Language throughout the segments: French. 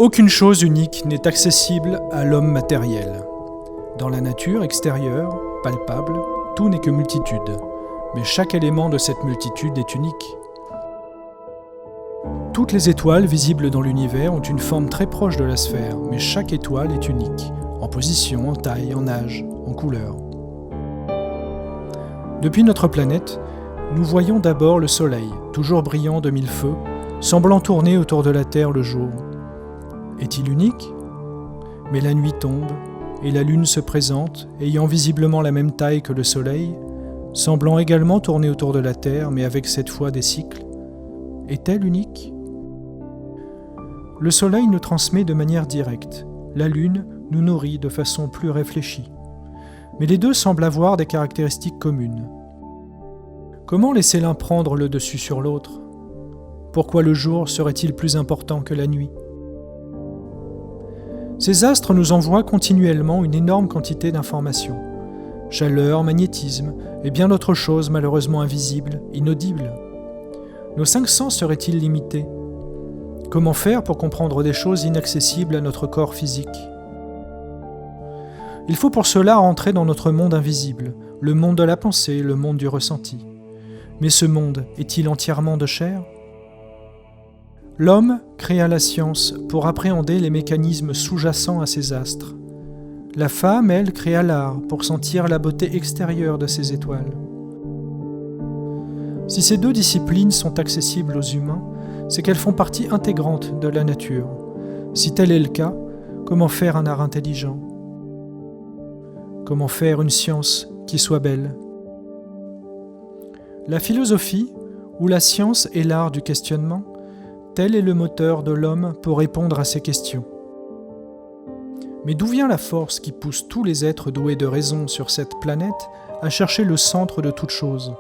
Aucune chose unique n'est accessible à l'homme matériel. Dans la nature extérieure, palpable, tout n'est que multitude, mais chaque élément de cette multitude est unique. Toutes les étoiles visibles dans l'univers ont une forme très proche de la sphère, mais chaque étoile est unique, en position, en taille, en âge, en couleur. Depuis notre planète, nous voyons d'abord le Soleil, toujours brillant de mille feux, semblant tourner autour de la Terre le jour. Est-il unique ? Mais la nuit tombe, et la Lune se présente, ayant visiblement la même taille que le Soleil, semblant également tourner autour de la Terre, mais avec cette fois des cycles. Est-elle unique ? Le Soleil nous transmet de manière directe, la Lune nous nourrit de façon plus réfléchie. Mais les deux semblent avoir des caractéristiques communes. Comment laisser l'un prendre le dessus sur l'autre ? Pourquoi le jour serait-il plus important que la nuit ? Ces astres nous envoient continuellement une énorme quantité d'informations. Chaleur, magnétisme et bien d'autres choses malheureusement invisibles, inaudibles. Nos 5 sens seraient-ils limités ? Comment faire pour comprendre des choses inaccessibles à notre corps physique ? Il faut pour cela rentrer dans notre monde invisible, le monde de la pensée, le monde du ressenti. Mais ce monde est-il entièrement de chair ? L'homme créa la science pour appréhender les mécanismes sous-jacents à ces astres. La femme, elle, créa l'art pour sentir la beauté extérieure de ces étoiles. Si ces deux disciplines sont accessibles aux humains, c'est qu'elles font partie intégrante de la nature. Si tel est le cas, comment faire un art intelligent ? Comment faire une science qui soit belle ? La philosophie, ou la science et l'art du questionnement, tel est le moteur de l'homme pour répondre à ces questions. Mais d'où vient la force qui pousse tous les êtres doués de raison sur cette planète à chercher le centre de toute chose,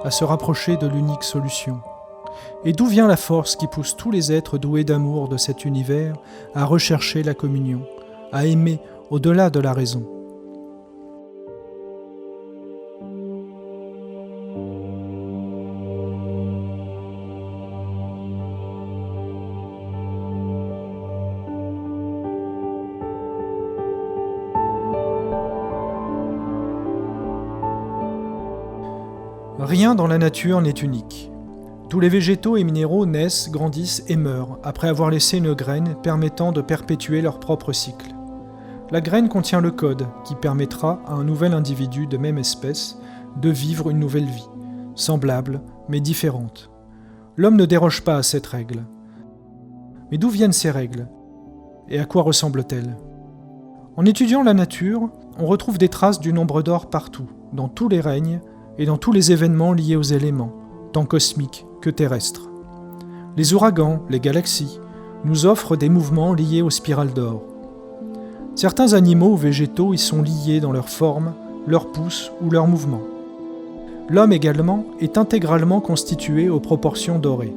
à se rapprocher de l'unique solution ? Et d'où vient la force qui pousse tous les êtres doués d'amour de cet univers à rechercher la communion, à aimer au-delà de la raison ? Rien dans la nature n'est unique. Tous les végétaux et minéraux naissent, grandissent et meurent après avoir laissé une graine permettant de perpétuer leur propre cycle. La graine contient le code qui permettra à un nouvel individu de même espèce de vivre une nouvelle vie, semblable mais différente. L'homme ne déroge pas à cette règle. Mais d'où viennent ces règles ? Et à quoi ressemblent-elles ? En étudiant la nature, on retrouve des traces du nombre d'or partout, dans tous les règnes, et dans tous les événements liés aux éléments, tant cosmiques que terrestres. Les ouragans, les galaxies, nous offrent des mouvements liés aux spirales d'or. Certains animaux ou végétaux y sont liés dans leur forme, leur pousse ou leur mouvement. L'homme également est intégralement constitué aux proportions dorées.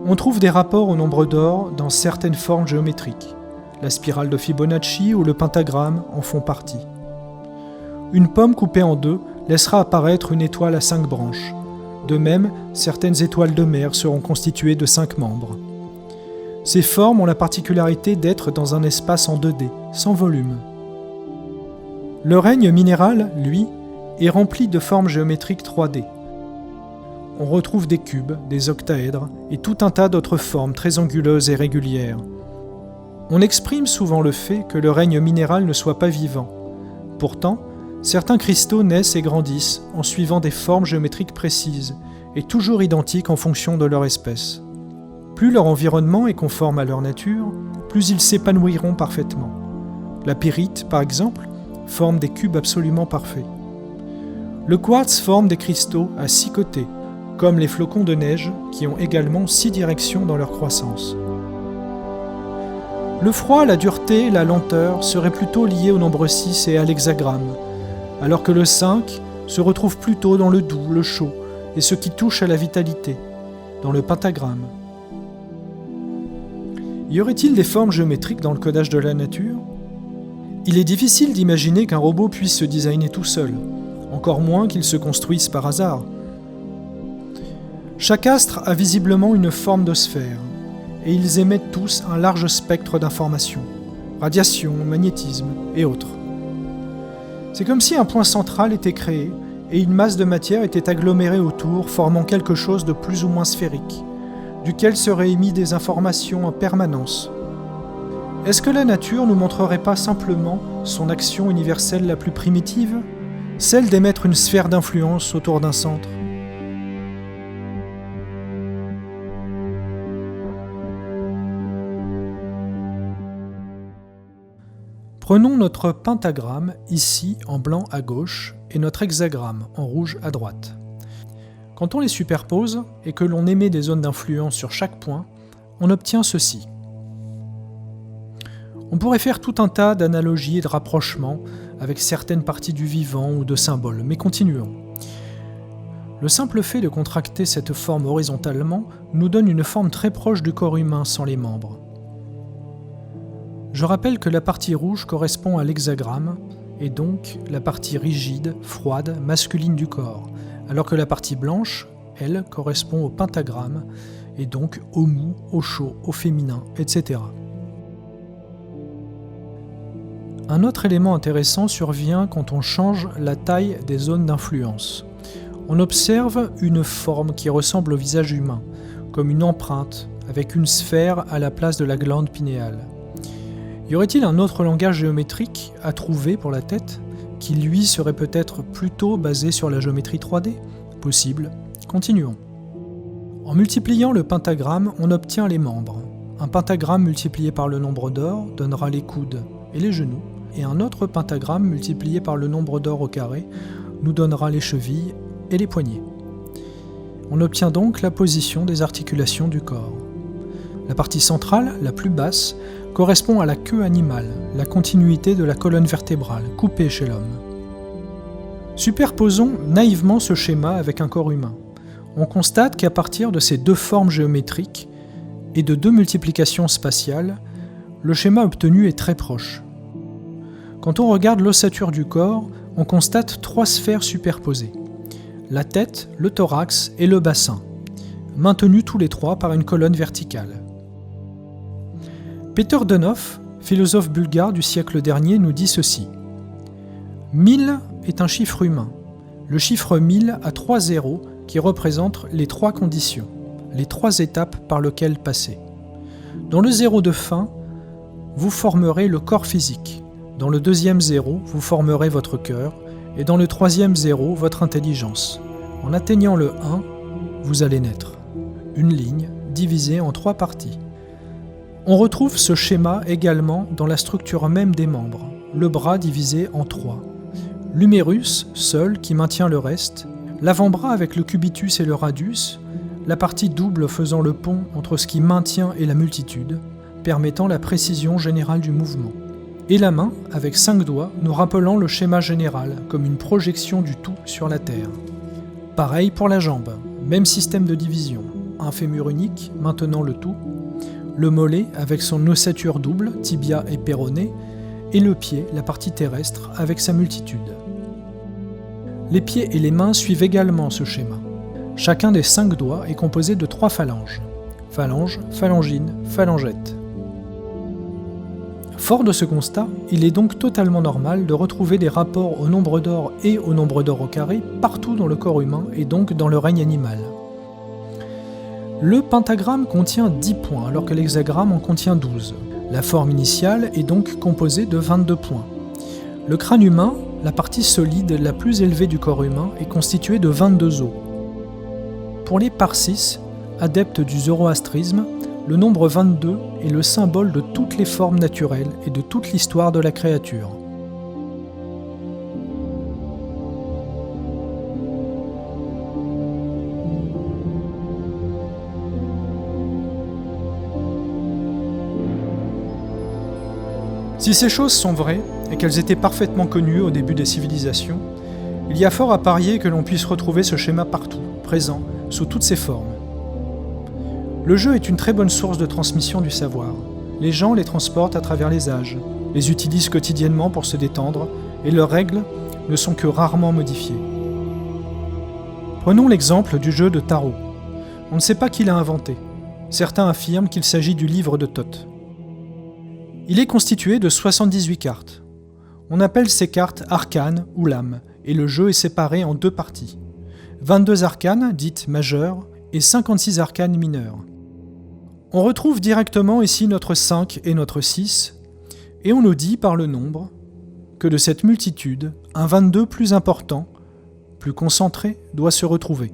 On trouve des rapports au nombre d'or dans certaines formes géométriques. La spirale de Fibonacci ou le pentagramme en font partie. Une pomme coupée en deux laissera apparaître une étoile à 5 branches. De même, certaines étoiles de mer seront constituées de 5 membres. Ces formes ont la particularité d'être dans un espace en 2D, sans volume. Le règne minéral, lui, est rempli de formes géométriques 3D. On retrouve des cubes, des octaèdres et tout un tas d'autres formes très anguleuses et régulières. On exprime souvent le fait que le règne minéral ne soit pas vivant. Pourtant, certains cristaux naissent et grandissent en suivant des formes géométriques précises et toujours identiques en fonction de leur espèce. Plus leur environnement est conforme à leur nature, plus ils s'épanouiront parfaitement. La pyrite, par exemple, forme des cubes absolument parfaits. Le quartz forme des cristaux à 6 côtés, comme les flocons de neige qui ont également 6 directions dans leur croissance. Le froid, la dureté, la lenteur seraient plutôt liés au nombre 6 et à l'hexagramme, alors que le 5 se retrouve plutôt dans le doux, le chaud, et ce qui touche à la vitalité, dans le pentagramme. Y aurait-il des formes géométriques dans le codage de la nature ? Il est difficile d'imaginer qu'un robot puisse se designer tout seul, encore moins qu'il se construise par hasard. Chaque astre a visiblement une forme de sphère, et ils émettent tous un large spectre d'informations, radiation, magnétisme et autres. C'est comme si un point central était créé et une masse de matière était agglomérée autour, formant quelque chose de plus ou moins sphérique, duquel seraient émises des informations en permanence. Est-ce que la nature nous montrerait pas simplement son action universelle la plus primitive, celle d'émettre une sphère d'influence autour d'un centre ? Prenons notre pentagramme, ici en blanc à gauche, et notre hexagramme en rouge à droite. Quand on les superpose et que l'on émet des zones d'influence sur chaque point, on obtient ceci. On pourrait faire tout un tas d'analogies et de rapprochements avec certaines parties du vivant ou de symboles, mais continuons. Le simple fait de contracter cette forme horizontalement nous donne une forme très proche du corps humain sans les membres. Je rappelle que la partie rouge correspond à l'hexagramme, et donc la partie rigide, froide, masculine du corps, alors que la partie blanche, elle, correspond au pentagramme, et donc au mou, au chaud, au féminin, etc. Un autre élément intéressant survient quand on change la taille des zones d'influence. On observe une forme qui ressemble au visage humain, comme une empreinte, avec une sphère à la place de la glande pinéale. Y aurait-il un autre langage géométrique à trouver pour la tête, qui lui serait peut-être plutôt basé sur la géométrie 3D ? Possible. Continuons. En multipliant le pentagramme, on obtient les membres. Un pentagramme multiplié par le nombre d'or donnera les coudes et les genoux, et un autre pentagramme multiplié par le nombre d'or au carré nous donnera les chevilles et les poignets. On obtient donc la position des articulations du corps. La partie centrale, la plus basse, correspond à la queue animale, la continuité de la colonne vertébrale, coupée chez l'homme. Superposons naïvement ce schéma avec un corps humain. On constate qu'à partir de ces deux formes géométriques et de deux multiplications spatiales, le schéma obtenu est très proche. Quand on regarde l'ossature du corps, on constate trois sphères superposées. La tête, le thorax et le bassin, maintenus tous les trois par une colonne verticale. Peter Dönhoff, philosophe bulgare du siècle dernier, nous dit ceci. 1000 est un chiffre humain. Le chiffre 1000 a 3 zéros qui représentent les 3 conditions, les 3 étapes par lesquelles passer. Dans le zéro de fin, vous formerez le corps physique. Dans le deuxième zéro, vous formerez votre cœur. Et dans le troisième zéro, votre intelligence. En atteignant le 1, vous allez naître. Une ligne divisée en 3 parties. On retrouve ce schéma également dans la structure même des membres, le bras divisé en 3. L'humérus, seul, qui maintient le reste, l'avant-bras avec le cubitus et le radius, la partie double faisant le pont entre ce qui maintient et la multitude, permettant la précision générale du mouvement. Et la main, avec 5 doigts, nous rappelant le schéma général, comme une projection du tout sur la Terre. Pareil pour la jambe, même système de division, un fémur unique, maintenant le tout, le mollet avec son ossature double, tibia et péroné, et le pied, la partie terrestre, avec sa multitude. Les pieds et les mains suivent également ce schéma. Chacun des 5 doigts est composé de 3 phalanges. Phalange, phalangine, phalangette. Fort de ce constat, il est donc totalement normal de retrouver des rapports au nombre d'or et au nombre d'or au carré partout dans le corps humain et donc dans le règne animal. Le pentagramme contient 10 points alors que l'hexagramme en contient 12. La forme initiale est donc composée de 22 points. Le crâne humain, la partie solide la plus élevée du corps humain, est constituée de 22 os. Pour les Parsis, adeptes du zoroastrisme, le nombre 22 est le symbole de toutes les formes naturelles et de toute l'histoire de la créature. Si ces choses sont vraies, et qu'elles étaient parfaitement connues au début des civilisations, il y a fort à parier que l'on puisse retrouver ce schéma partout, présent, sous toutes ses formes. Le jeu est une très bonne source de transmission du savoir. Les gens les transportent à travers les âges, les utilisent quotidiennement pour se détendre, et leurs règles ne sont que rarement modifiées. Prenons l'exemple du jeu de tarot. On ne sait pas qui l'a inventé. Certains affirment qu'il s'agit du livre de Thoth. Il est constitué de 78 cartes. On appelle ces cartes arcanes ou lames, et le jeu est séparé en deux parties. 22 arcanes, dites majeures, et 56 arcanes mineures. On retrouve directement ici notre 5 et notre 6, et on nous dit par le nombre que de cette multitude, un 22 plus important, plus concentré, doit se retrouver.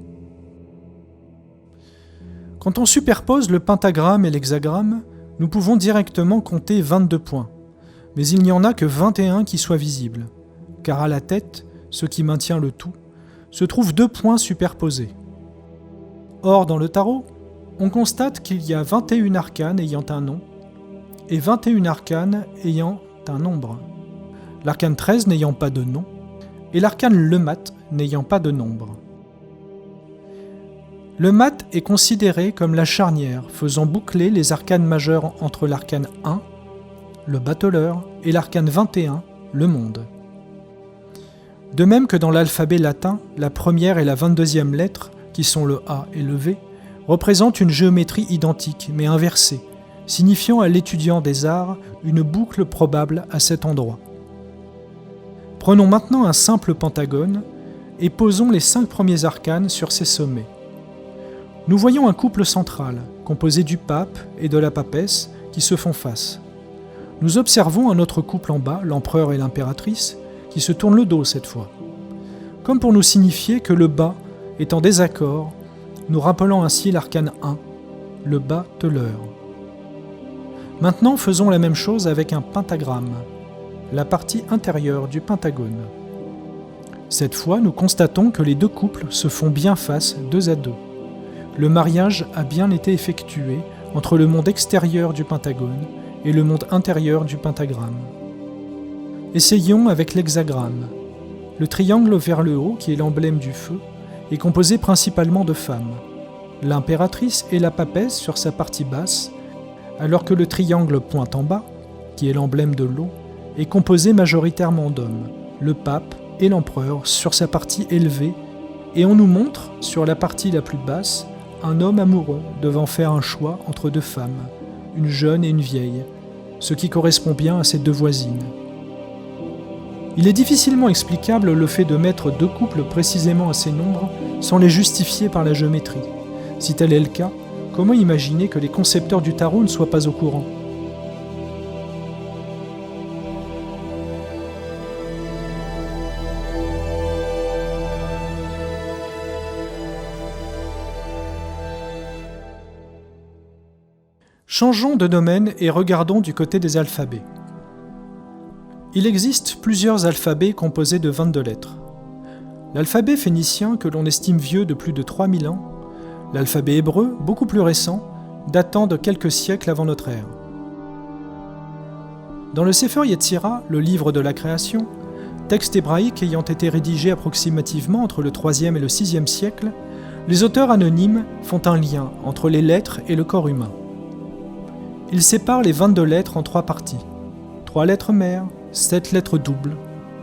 Quand on superpose le pentagramme et l'hexagramme, nous pouvons directement compter 22 points, mais il n'y en a que 21 qui soient visibles, car à la tête, ce qui maintient le tout, se trouvent 2 points superposés. Or, dans le tarot, on constate qu'il y a 21 arcanes ayant un nom et 21 arcanes ayant un nombre. L'arcane 13 n'ayant pas de nom et l'arcane le mat n'ayant pas de nombre. Le mat est considéré comme la charnière faisant boucler les arcanes majeures entre l'arcane 1, le battleur, et l'arcane 21, le monde. De même que dans l'alphabet latin, la première et la 22e lettre, qui sont le A et le V, représentent une géométrie identique mais inversée, signifiant à l'étudiant des arts une boucle probable à cet endroit. Prenons maintenant un simple pentagone et posons les 5 premiers arcanes sur ses sommets. Nous voyons un couple central, composé du pape et de la papesse, qui se font face. Nous observons un autre couple en bas, l'empereur et l'impératrice, qui se tournent le dos cette fois, comme pour nous signifier que le bas est en désaccord, nous rappelant ainsi l'arcane 1, le battleur. Maintenant faisons la même chose avec un pentagramme, la partie intérieure du pentagone. Cette fois, nous constatons que les deux couples se font bien face 2 à 2. Le mariage a bien été effectué entre le monde extérieur du pentagone et le monde intérieur du pentagramme. Essayons avec l'hexagramme. Le triangle vers le haut, qui est l'emblème du feu, est composé principalement de femmes. L'impératrice et la papesse sur sa partie basse, alors que le triangle pointe en bas, qui est l'emblème de l'eau, est composé majoritairement d'hommes, le pape et l'empereur sur sa partie élevée, et on nous montre, sur la partie la plus basse, un homme amoureux devant faire un choix entre 2 femmes, une jeune et une vieille, ce qui correspond bien à ses 2 voisines. Il est difficilement explicable le fait de mettre 2 couples précisément à ces nombres sans les justifier par la géométrie. Si tel est le cas, comment imaginer que les concepteurs du tarot ne soient pas au courant ? Changeons de domaine et regardons du côté des alphabets. Il existe plusieurs alphabets composés de 22 lettres. L'alphabet phénicien, que l'on estime vieux de plus de 3000 ans, l'alphabet hébreu, beaucoup plus récent, datant de quelques siècles avant notre ère. Dans le Sefer Yetzira, le livre de la création, texte hébraïque ayant été rédigé approximativement entre le 3e et le 6e siècle, les auteurs anonymes font un lien entre les lettres et le corps humain. Ils séparent les 22 lettres en 3 parties, 3 lettres mères, 7 lettres doubles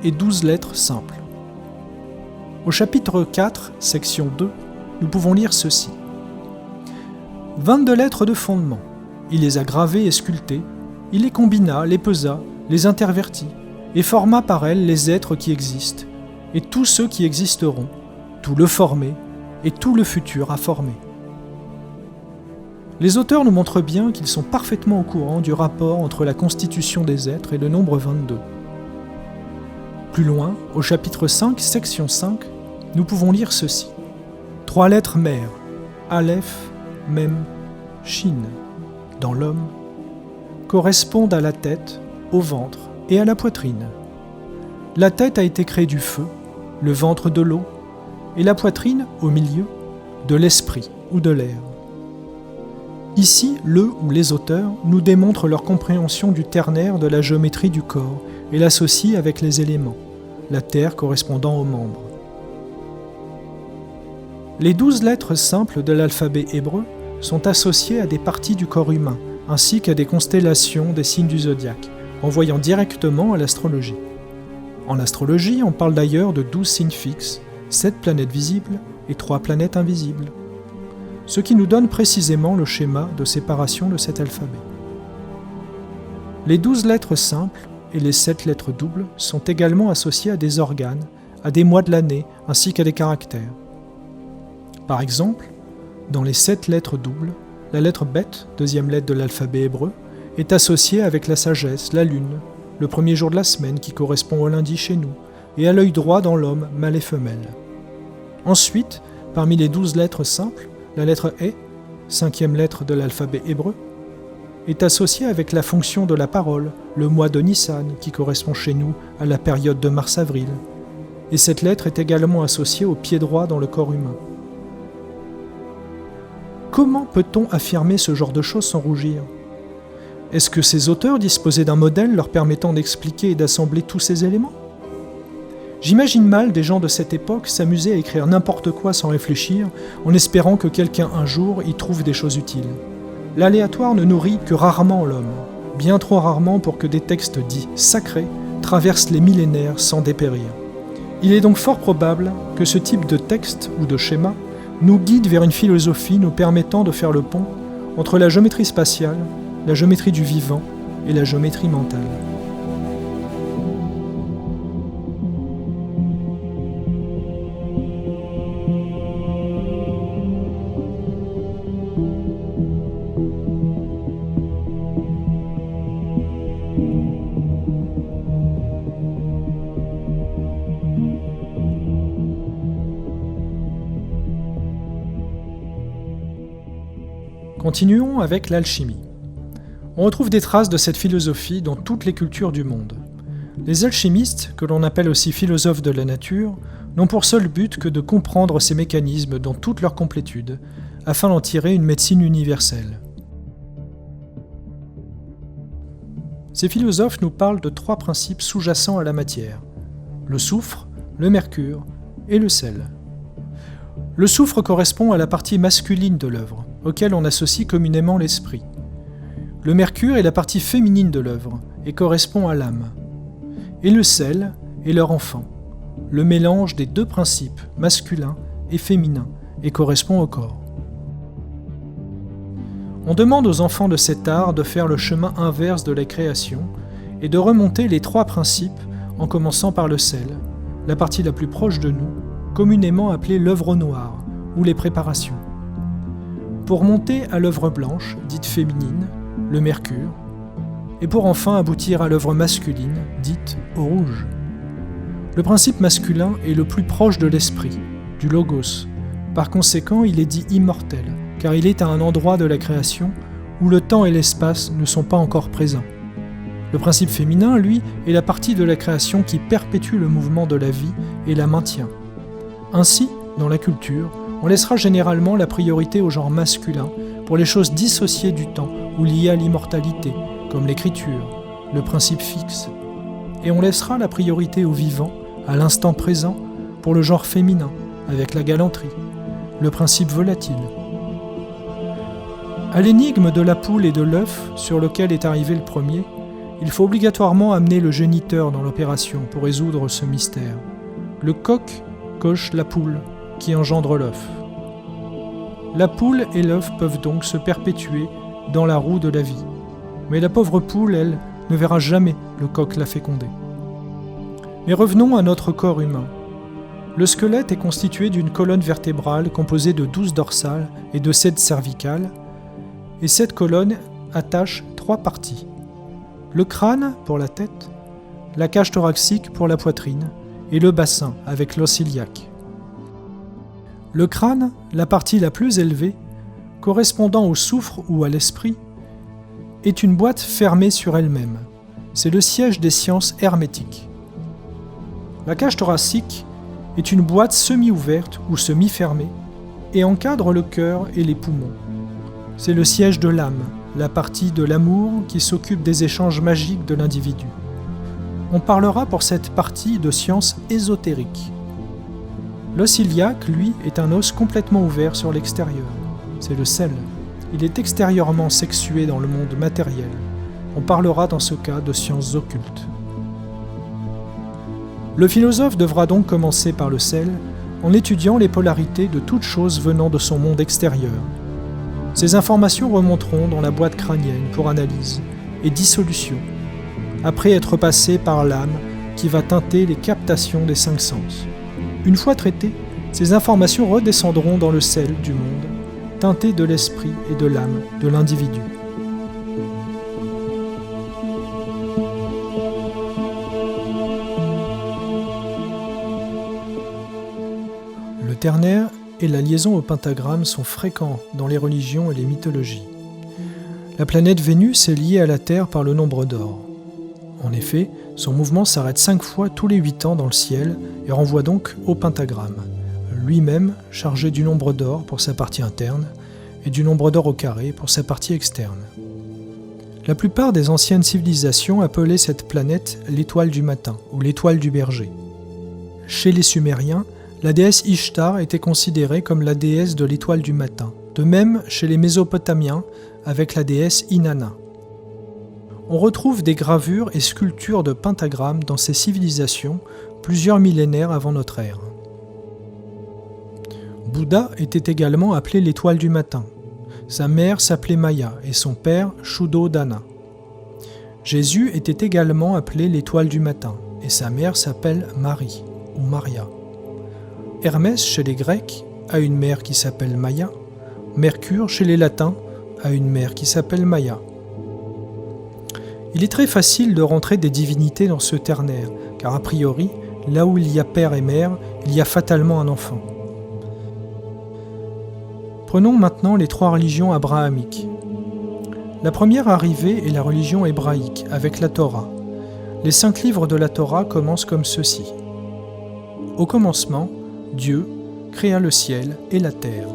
et 12 lettres simples. Au chapitre 4, section 2, nous pouvons lire ceci. 22 lettres de fondement. Il les a gravées et sculptées, il les combina, les pesa, les intervertit, et forma par elles les êtres qui existent, et tous ceux qui existeront, tout le formé, et tout le futur à former. Les auteurs nous montrent bien qu'ils sont parfaitement au courant du rapport entre la constitution des êtres et le nombre 22. Plus loin, au chapitre 5, section 5, nous pouvons lire ceci. 3 lettres mères, Aleph, Mem, Shin, dans l'homme, correspondent à la tête, au ventre et à la poitrine. La tête a été créée du feu, le ventre de l'eau, et la poitrine, au milieu, de l'esprit ou de l'air. Ici, le ou les auteurs nous démontrent leur compréhension du ternaire de la géométrie du corps et l'associent avec les éléments, la terre correspondant aux membres. Les 12 lettres simples de l'alphabet hébreu sont associées à des parties du corps humain, ainsi qu'à des constellations des signes du zodiaque, renvoyant directement à l'astrologie. En astrologie, on parle d'ailleurs de 12 signes fixes, 7 planètes visibles et 3 planètes invisibles. ce qui nous donne précisément le schéma de séparation de cet alphabet. Les 12 lettres simples et les 7 lettres doubles sont également associées à des organes, à des mois de l'année, ainsi qu'à des caractères. Par exemple, dans les 7 lettres doubles, la lettre Bet, deuxième lettre de l'alphabet hébreu, est associée avec la sagesse, la lune, le premier jour de la semaine qui correspond au lundi chez nous, et à l'œil droit dans l'homme, mâle et femelle. Ensuite, parmi les 12 lettres simples, la lettre E, cinquième lettre de l'alphabet hébreu, est associée avec la fonction de la parole, le mois de Nissan, qui correspond chez nous à la période de mars-avril. Et cette lettre est également associée au pied droit dans le corps humain. Comment peut-on affirmer ce genre de choses sans rougir ? Est-ce que ces auteurs disposaient d'un modèle leur permettant d'expliquer et d'assembler tous ces éléments ? J'imagine mal des gens de cette époque s'amuser à écrire n'importe quoi sans réfléchir, en espérant que quelqu'un un jour y trouve des choses utiles. L'aléatoire ne nourrit que rarement l'homme, bien trop rarement pour que des textes dits sacrés traversent les millénaires sans dépérir. Il est donc fort probable que ce type de texte ou de schéma nous guide vers une philosophie nous permettant de faire le pont entre la géométrie spatiale, la géométrie du vivant et la géométrie mentale. Continuons avec l'alchimie. On retrouve des traces de cette philosophie dans toutes les cultures du monde. Les alchimistes, que l'on appelle aussi philosophes de la nature, n'ont pour seul but que de comprendre ces mécanismes dans toute leur complétude, afin d'en tirer une médecine universelle. Ces philosophes nous parlent de 3 principes sous-jacents à la matière: le soufre, le mercure et le sel. Le soufre correspond à la partie masculine de l'œuvre, auquel on associe communément l'esprit. Le mercure est la partie féminine de l'œuvre et correspond à l'âme. Et le sel est leur enfant, le mélange des 2 principes, masculin et féminin, et correspond au corps. On demande aux enfants de cet art de faire le chemin inverse de la création et de remonter les 3 principes en commençant par le sel, la partie la plus proche de nous, communément appelée l'œuvre noire ou les préparations. Pour monter à l'œuvre blanche, dite féminine, le mercure, et pour enfin aboutir à l'œuvre masculine, dite au rouge. Le principe masculin est le plus proche de l'esprit, du logos. Par conséquent, il est dit immortel, car il est à un endroit de la création où le temps et l'espace ne sont pas encore présents. Le principe féminin, lui, est la partie de la création qui perpétue le mouvement de la vie et la maintient. Ainsi, dans la culture, on laissera généralement la priorité au genre masculin pour les choses dissociées du temps ou liées à l'immortalité, comme l'écriture, le principe fixe. Et on laissera la priorité au vivant, à l'instant présent, pour le genre féminin, avec la galanterie, le principe volatile. À l'énigme de la poule et de l'œuf, sur lequel est arrivé le premier, il faut obligatoirement amener le géniteur dans l'opération pour résoudre ce mystère. Le coq coche la poule, qui engendre l'œuf. La poule et l'œuf peuvent donc se perpétuer dans la roue de la vie. Mais la pauvre poule, elle, ne verra jamais le coq la féconder. Mais revenons à notre corps humain. Le squelette est constitué d'une colonne vertébrale composée de 12 dorsales et de 7 cervicales, et cette colonne attache 3 parties. Le crâne pour la tête, la cage thoracique pour la poitrine, et le bassin avec l'os iliaque. Le crâne, la partie la plus élevée, correspondant au soufre ou à l'esprit, est une boîte fermée sur elle-même. C'est le siège des sciences hermétiques. La cage thoracique est une boîte semi-ouverte ou semi-fermée et encadre le cœur et les poumons. C'est le siège de l'âme, la partie de l'amour qui s'occupe des échanges magiques de l'individu. On parlera pour cette partie de sciences ésotériques. L'os iliaque, lui, est un os complètement ouvert sur l'extérieur. C'est le sel. Il est extérieurement sexué dans le monde matériel. On parlera dans ce cas de sciences occultes. Le philosophe devra donc commencer par le sel, en étudiant les polarités de toutes choses venant de son monde extérieur. Ces informations remonteront dans la boîte crânienne pour analyse et dissolution, après être passées par l'âme qui va teinter les captations des 5 sens. Une fois traitées, ces informations redescendront dans le sel du monde, teintées de l'esprit et de l'âme de l'individu. Le ternaire et la liaison au pentagramme sont fréquents dans les religions et les mythologies. La planète Vénus est liée à la Terre par le nombre d'or. En effet, son mouvement s'arrête 5 fois tous les 8 ans dans le ciel et renvoie donc au pentagramme, lui-même chargé du nombre d'or pour sa partie interne et du nombre d'or au carré pour sa partie externe. La plupart des anciennes civilisations appelaient cette planète l'étoile du matin ou l'étoile du berger. Chez les Sumériens, la déesse Ishtar était considérée comme la déesse de l'étoile du matin, de même chez les Mésopotamiens avec la déesse Inanna. On retrouve des gravures et sculptures de pentagrammes dans ces civilisations plusieurs millénaires avant notre ère. Bouddha était également appelé l'étoile du matin. Sa mère s'appelait Maya et son père Shuddhodana. Jésus était également appelé l'étoile du matin et sa mère s'appelle Marie ou Maria. Hermès chez les Grecs a une mère qui s'appelle Maia. Mercure chez les Latins a une mère qui s'appelle Maia. Il est très facile de rentrer des divinités dans ce ternaire, car a priori, là où il y a père et mère, il y a fatalement un enfant. Prenons maintenant les 3 religions abrahamiques. La première arrivée est la religion hébraïque, avec la Torah. Les 5 livres de la Torah commencent comme ceci. Au commencement, Dieu créa le ciel et la terre.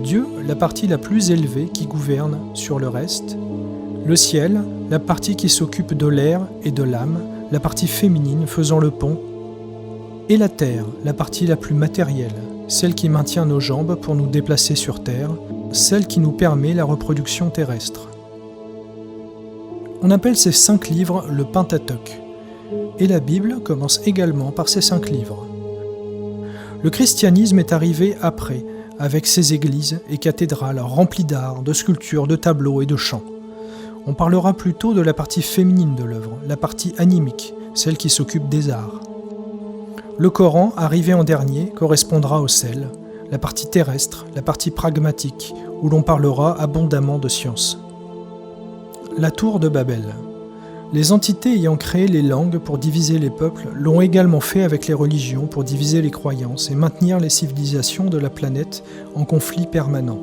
Dieu, la partie la plus élevée qui gouverne sur le reste. Le ciel, la partie qui s'occupe de l'air et de l'âme, la partie féminine faisant le pont. Et la terre, la partie la plus matérielle, celle qui maintient nos jambes pour nous déplacer sur terre, celle qui nous permet la reproduction terrestre. On appelle ces 5 livres le Pentateuque. Et la Bible commence également par ces 5 livres. Le christianisme est arrivé après, avec ses églises et cathédrales remplies d'art, de sculptures, de tableaux et de chants. On parlera plutôt de la partie féminine de l'œuvre, la partie animique, celle qui s'occupe des arts. Le Coran, arrivé en dernier, correspondra au sel, la partie terrestre, la partie pragmatique, où l'on parlera abondamment de science. La tour de Babel. Les entités ayant créé les langues pour diviser les peuples l'ont également fait avec les religions pour diviser les croyances et maintenir les civilisations de la planète en conflit permanent.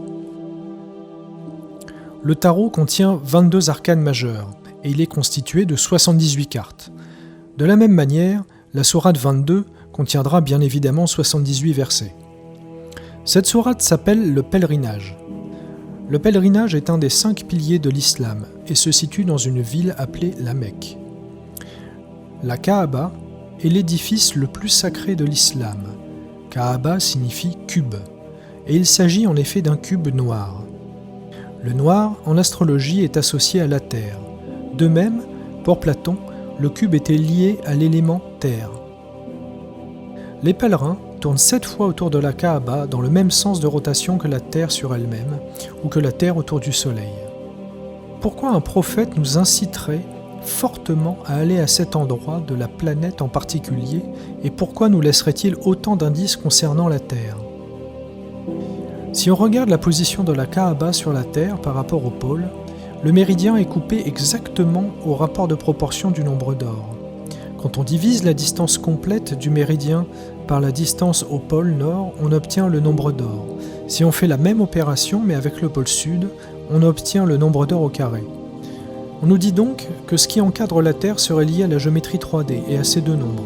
Le tarot contient 22 arcanes majeures et il est constitué de 78 cartes. De la même manière, la sourate 22 contiendra bien évidemment 78 versets. Cette sourate s'appelle le pèlerinage. Le pèlerinage est un des 5 piliers de l'islam et se situe dans une ville appelée la Mecque. La Kaaba est l'édifice le plus sacré de l'islam. Kaaba signifie cube, et il s'agit en effet d'un cube noir. Le noir, en astrologie, est associé à la terre. De même, pour Platon, le cube était lié à l'élément terre. Les pèlerins tourne 7 fois autour de la Kaaba dans le même sens de rotation que la Terre sur elle-même, ou que la Terre autour du Soleil. Pourquoi un prophète nous inciterait fortement à aller à cet endroit de la planète en particulier, et pourquoi nous laisserait-il autant d'indices concernant la Terre ? Si on regarde la position de la Kaaba sur la Terre par rapport au pôle, le méridien est coupé exactement au rapport de proportion du nombre d'or. Quand on divise la distance complète du méridien par la distance au pôle nord, on obtient le nombre d'or. Si on fait la même opération mais avec le pôle sud, on obtient le nombre d'or au carré. On nous dit donc que ce qui encadre la Terre serait lié à la géométrie 3D et à ces 2 nombres.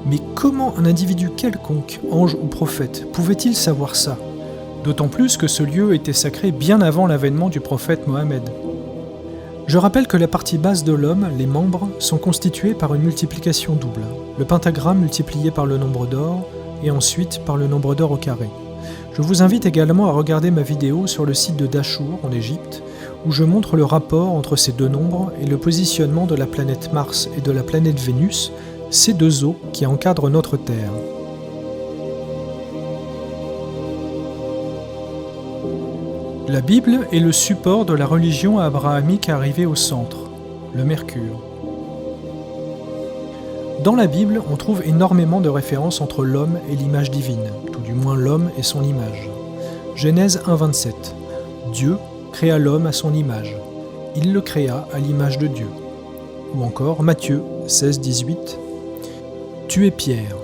Mais comment un individu quelconque, ange ou prophète, pouvait-il savoir ça ? D'autant plus que ce lieu était sacré bien avant l'avènement du prophète Mohammed. Je rappelle que la partie basse de l'homme, les membres, sont constitués par une multiplication double. Le pentagramme multiplié par le nombre d'or et ensuite par le nombre d'or au carré. Je vous invite également à regarder ma vidéo sur le site de Dashur en Égypte, où je montre le rapport entre ces 2 nombres et le positionnement de la planète Mars et de la planète Vénus, ces 2 os qui encadrent notre Terre. La Bible est le support de la religion abrahamique arrivée au centre, le Mercure. Dans la Bible, on trouve énormément de références entre l'homme et l'image divine, tout du moins l'homme et son image. Genèse 1,27. Dieu créa l'homme à son image. Il le créa à l'image de Dieu. Ou encore Matthieu 16,18. Tu es Pierre,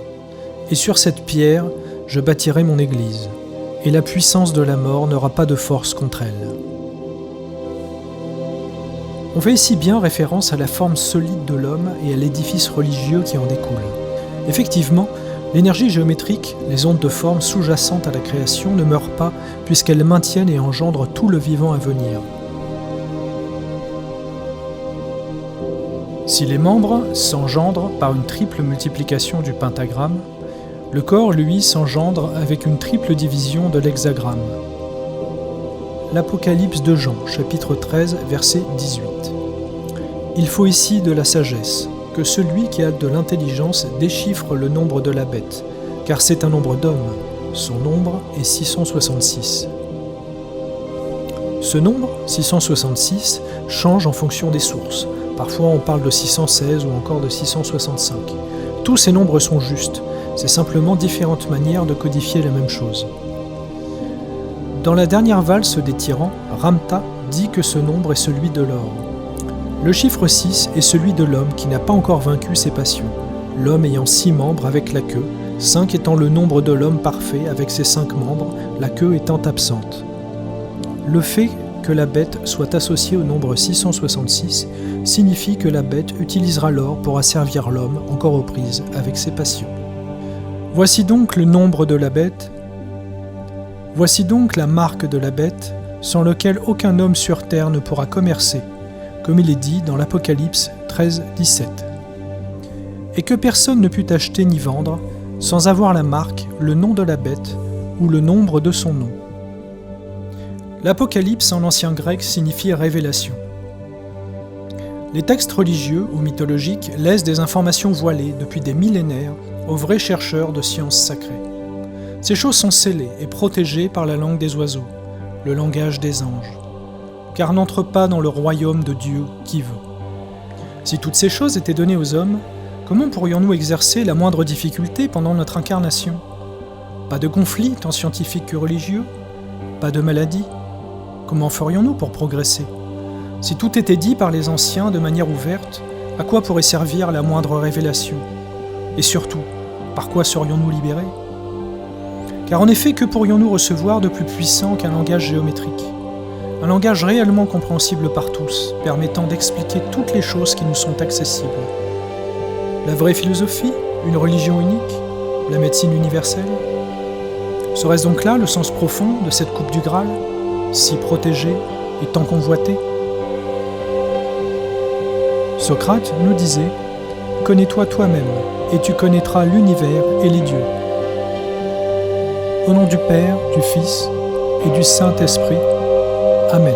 et sur cette pierre, je bâtirai mon église, et la puissance de la mort n'aura pas de force contre elle. On fait ici bien référence à la forme solide de l'homme et à l'édifice religieux qui en découle. Effectivement, l'énergie géométrique, les ondes de forme sous-jacentes à la création ne meurent pas puisqu'elles maintiennent et engendrent tout le vivant à venir. Si les membres s'engendrent par une triple multiplication du pentagramme, le corps, lui, s'engendre avec une triple division de l'hexagramme. L'Apocalypse de Jean, chapitre 13, verset 18. Il faut ici de la sagesse, que celui qui a de l'intelligence déchiffre le nombre de la bête, car c'est un nombre d'hommes. Son nombre est 666. Ce nombre, 666, change en fonction des sources. Parfois on parle de 616 ou encore de 665. Tous ces nombres sont justes. C'est simplement différentes manières de codifier la même chose. Dans la dernière valse des tyrans, Ramta dit que ce nombre est celui de l'or. Le chiffre 6 est celui de l'homme qui n'a pas encore vaincu ses passions, l'homme ayant 6 membres avec la queue, 5 étant le nombre de l'homme parfait avec ses 5 membres, la queue étant absente. Le fait que la bête soit associée au nombre 666 signifie que la bête utilisera l'or pour asservir l'homme encore aux prises avec ses passions. Voici donc le nombre de la bête. Voici donc la marque de la bête, sans lequel aucun homme sur terre ne pourra commercer, comme il est dit dans l'Apocalypse 13, 17. Et que personne ne put acheter ni vendre, sans avoir la marque, le nom de la bête, ou le nombre de son nom. L'Apocalypse en ancien grec signifie révélation. Les textes religieux ou mythologiques laissent des informations voilées depuis des millénaires aux vrais chercheurs de sciences sacrées. Ces choses sont scellées et protégées par la langue des oiseaux, le langage des anges, car n'entre pas dans le royaume de Dieu qui veut. Si toutes ces choses étaient données aux hommes, comment pourrions-nous exercer la moindre difficulté pendant notre incarnation ? Pas de conflit, tant scientifique que religieux ? Pas de maladie ? Comment ferions-nous pour progresser ? Si tout était dit par les anciens de manière ouverte, à quoi pourrait servir la moindre révélation ? Et surtout, par quoi serions-nous libérés ? Car en effet, que pourrions-nous recevoir de plus puissant qu'un langage géométrique ? Un langage réellement compréhensible par tous, permettant d'expliquer toutes les choses qui nous sont accessibles. La vraie philosophie ? Une religion unique ? La médecine universelle ? Serait-ce donc là le sens profond de cette coupe du Graal, si protégée et tant convoitée ? Socrate nous disait « Connais-toi toi-même, et tu connaîtras l'univers et les dieux. » Au nom du Père, du Fils et du Saint-Esprit. Amen.